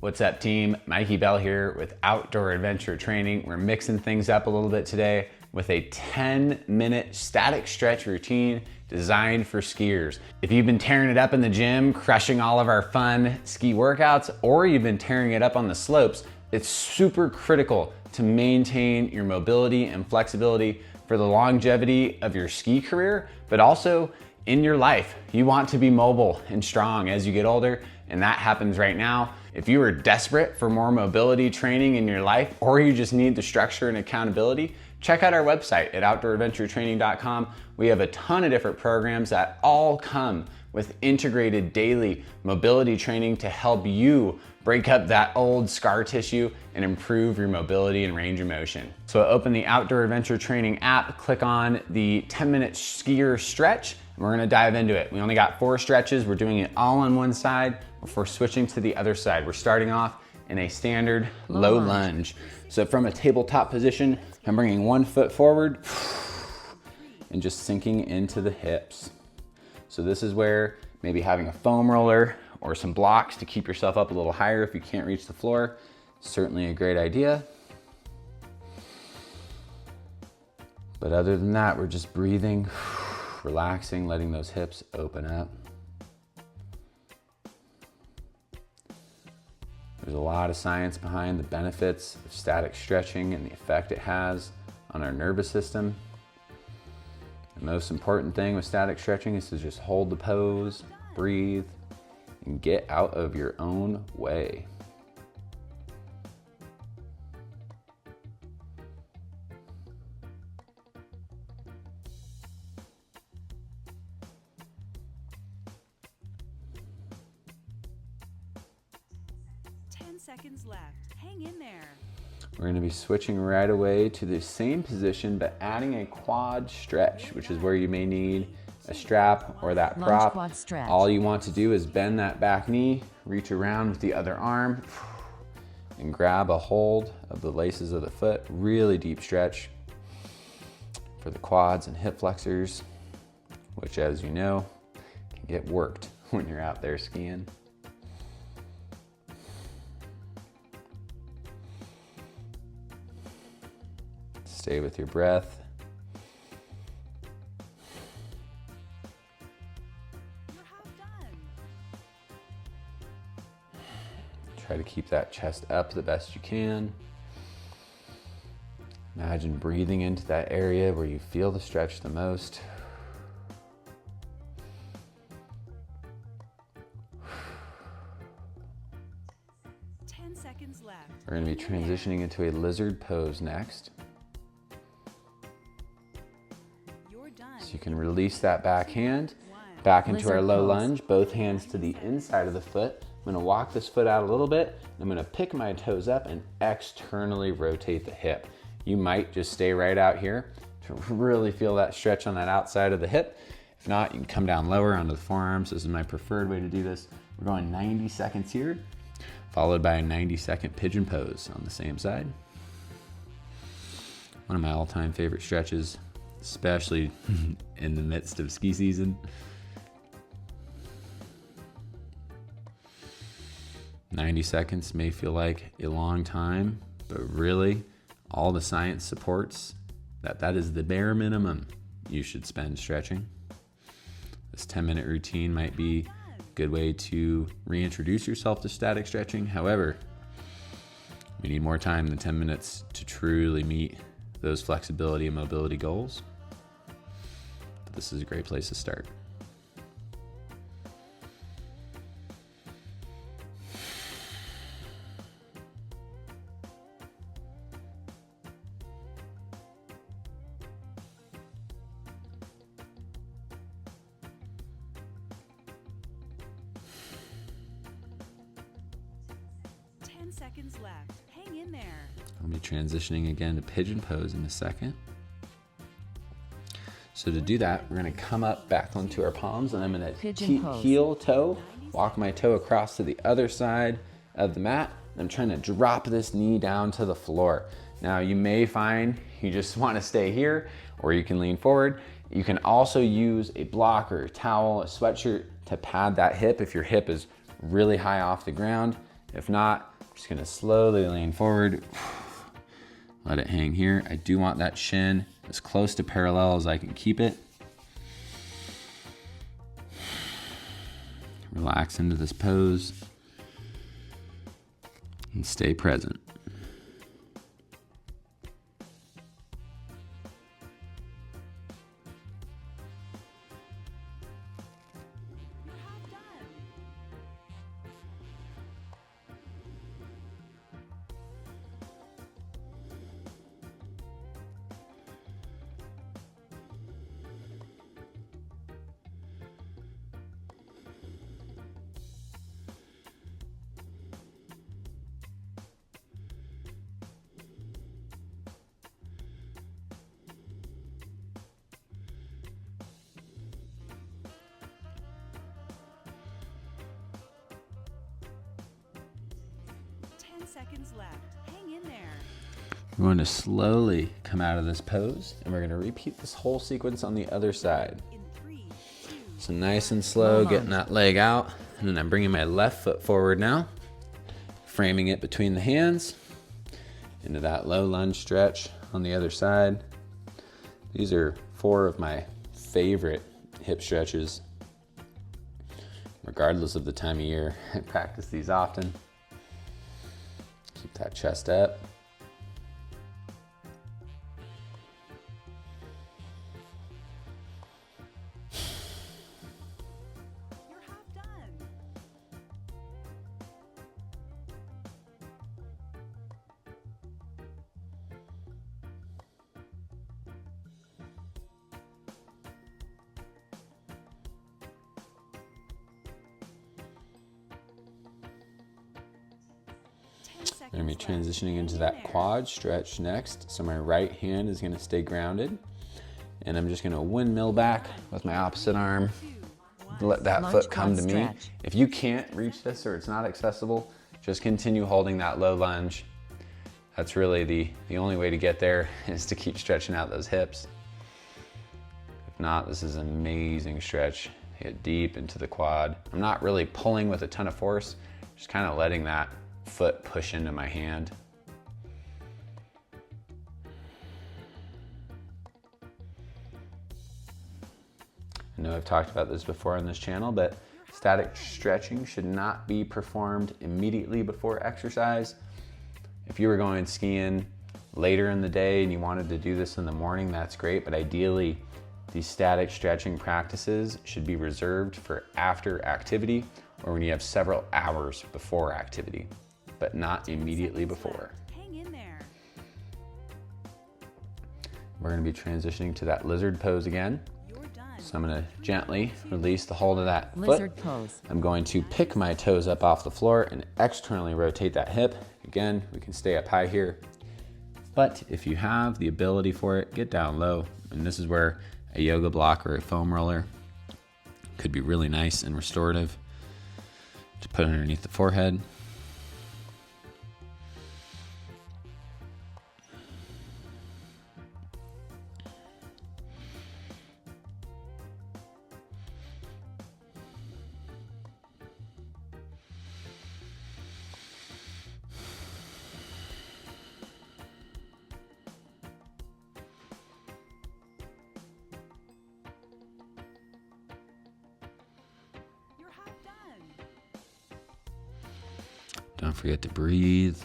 What's up, team? Mikey Bell here with Outdoor Adventure Training. We're mixing things up a little bit today with a 10-minute static stretch routine designed for skiers. If you've been tearing it up in the gym, crushing all of our fun ski workouts, or you've been tearing it up on the slopes, it's super critical to maintain your mobility and flexibility for the longevity of your ski career, but also in your life. You want to be mobile and strong as you get older, and that happens right now. If you are desperate for more mobility training in your life, or you just need the structure and accountability, check out our website at outdooradventuretraining.com. We have a ton of different programs that all come with integrated daily mobility training to help you break up that old scar tissue and improve your mobility and range of motion. So open the Outdoor Adventure Training app, click on the 10-minute skier stretch, and we're gonna dive into it. We only got 4 stretches. We're doing it all on one side before switching to the other side. We're starting off in a standard low lunge. So from a tabletop position, I'm bringing one foot forward and just sinking into the hips. So this is where maybe having a foam roller or some blocks to keep yourself up a little higher if you can't reach the floor, certainly a great idea. But other than that, we're just breathing, relaxing, letting those hips open up. There's a lot of science behind the benefits of static stretching and the effect it has on our nervous system. The most important thing with static stretching is to just hold the pose, breathe, and get out of your own way. Seconds left. Hang in there. We're going to be switching right away to the same position, but adding a quad stretch, which is where you may need a strap or that prop. All you want to do is bend that back knee, reach around with the other arm, and grab a hold of the laces of the foot. Really deep stretch for the quads and hip flexors, which, as you know, can get worked when you're out there skiing. Stay with your breath. You're half done. Try to keep that chest up the best you can. Imagine breathing into that area where you feel the stretch the most. Seconds left. We're going to be transitioning into a lizard pose next. So you can release that back hand, back into our low lunge, both hands to the inside of the foot. I'm gonna walk this foot out a little bit. I'm gonna pick my toes up and externally rotate the hip. You might just stay right out here to really feel that stretch on that outside of the hip. If not, you can come down lower onto the forearms. This is my preferred way to do this. We're going 90 seconds here, followed by a 90-second pigeon pose on the same side. One of my all-time favorite stretches, especially in the midst of ski season. 90 seconds may feel like a long time, but really all the science supports that that is the bare minimum you should spend stretching. This 10-minute routine might be a good way to reintroduce yourself to static stretching. However, we need more time than 10 minutes to truly meet those flexibility and mobility goals. This is a great place to start. Seconds left. Hang in there. I'll be transitioning again to pigeon pose in a second. So to do that, we're gonna come up back onto our palms, and I'm gonna heel toe, walk my toe across to the other side of the mat. I'm trying to drop this knee down to the floor. Now you may find you just wanna stay here, or you can lean forward. You can also use a block or a towel, a sweatshirt to pad that hip if your hip is really high off the ground. If not, I'm just gonna slowly lean forward. Let it hang here. I do want that shin as close to parallel as I can keep it. Relax into this pose and stay present. You're half done. 10 seconds left. Hang in there. We're going to slowly come out of this pose, and we're going to repeat this whole sequence on the other side. In 3, 2, So nice and slow, getting that leg out, and then I'm bringing my left foot forward now, framing it between the hands into that low lunge stretch on the other side. These are 4 of my favorite hip stretches, regardless of the time of year. I practice these often. Keep that chest up. you're half done. I'm going to be transitioning into that quad stretch next. So my right hand is going to stay grounded, and I'm just going to windmill back with my opposite arm. Let that foot come to me. If you can't reach this or it's not accessible, just continue holding that low lunge. That's really the only way to get there, is to keep stretching out those hips. If not, this is an amazing stretch. Get deep into the quad. I'm not really pulling with a ton of force, just kind of letting that foot push into my hand. I know I've talked about this before on this channel, but static stretching should not be performed immediately before exercise. If you were going skiing later in the day and you wanted to do this in the morning, that's great, but ideally these static stretching practices should be reserved for after activity or when you have several hours before activity, but not immediately before. Hang in there. We're going to be transitioning to that lizard pose again. You're done. So I'm going to gently release the hold of that Lizard foot. pose. I'm going to pick my toes up off the floor and externally rotate that hip. Again, we can stay up high here, but if you have the ability for it, get down low. And this is where a yoga block or a foam roller could be really nice and restorative to put underneath the forehead. You're half done. Don't forget to breathe.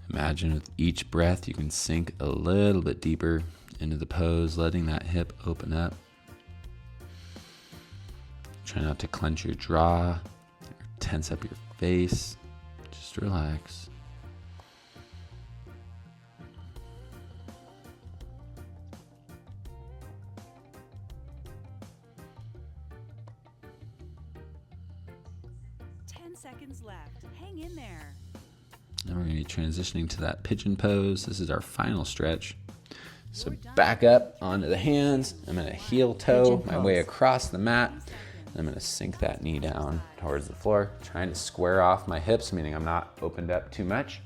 Imagine with each breath you can sink a little bit deeper into the pose, letting that hip open up. Try not to clench your jaw or tense up your face. Just relax. Seconds left. Hang in there. Now we're going to be transitioning to that pigeon pose. This is our final stretch. So back up onto the hands. I'm going to heel toe my way across the mat. I'm going to sink that knee down towards the floor, trying to square off my hips, meaning I'm not opened up too much.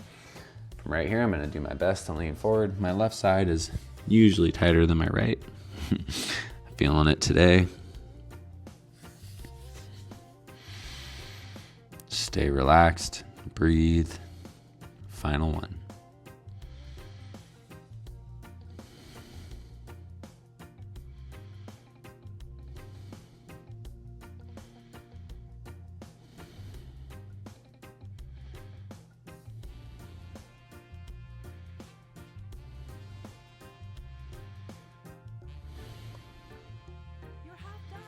From right here, I'm going to do my best to lean forward. My left side is usually tighter than my right. Feeling it today. Stay relaxed, breathe. Final one. You're half done.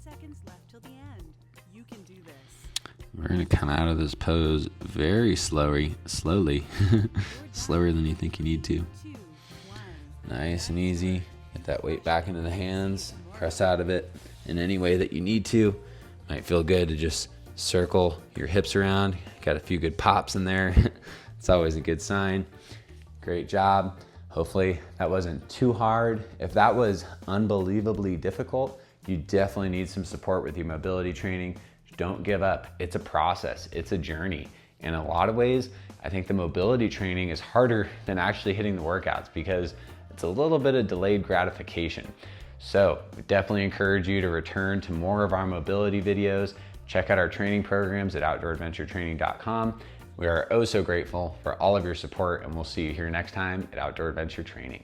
Seconds left till the end. You can do this. We're gonna come out of this pose very slowly, slower than you think you need to. 2, 1. Nice and easy. Get that weight back into the hands. Press out of it in any way that you need to. Might feel good to just circle your hips around. Got a few good pops in there. It's always a good sign. Great job. Hopefully that wasn't too hard. If that was unbelievably difficult, you definitely need some support with your mobility training. Don't give up. It's a process. It's a journey. In a lot of ways, I think the mobility training is harder than actually hitting the workouts because it's a little bit of delayed gratification. So we definitely encourage you to return to more of our mobility videos. Check out our training programs at outdooradventuretraining.com. We are oh so grateful for all of your support, and we'll see you here next time at Outdoor Adventure Training.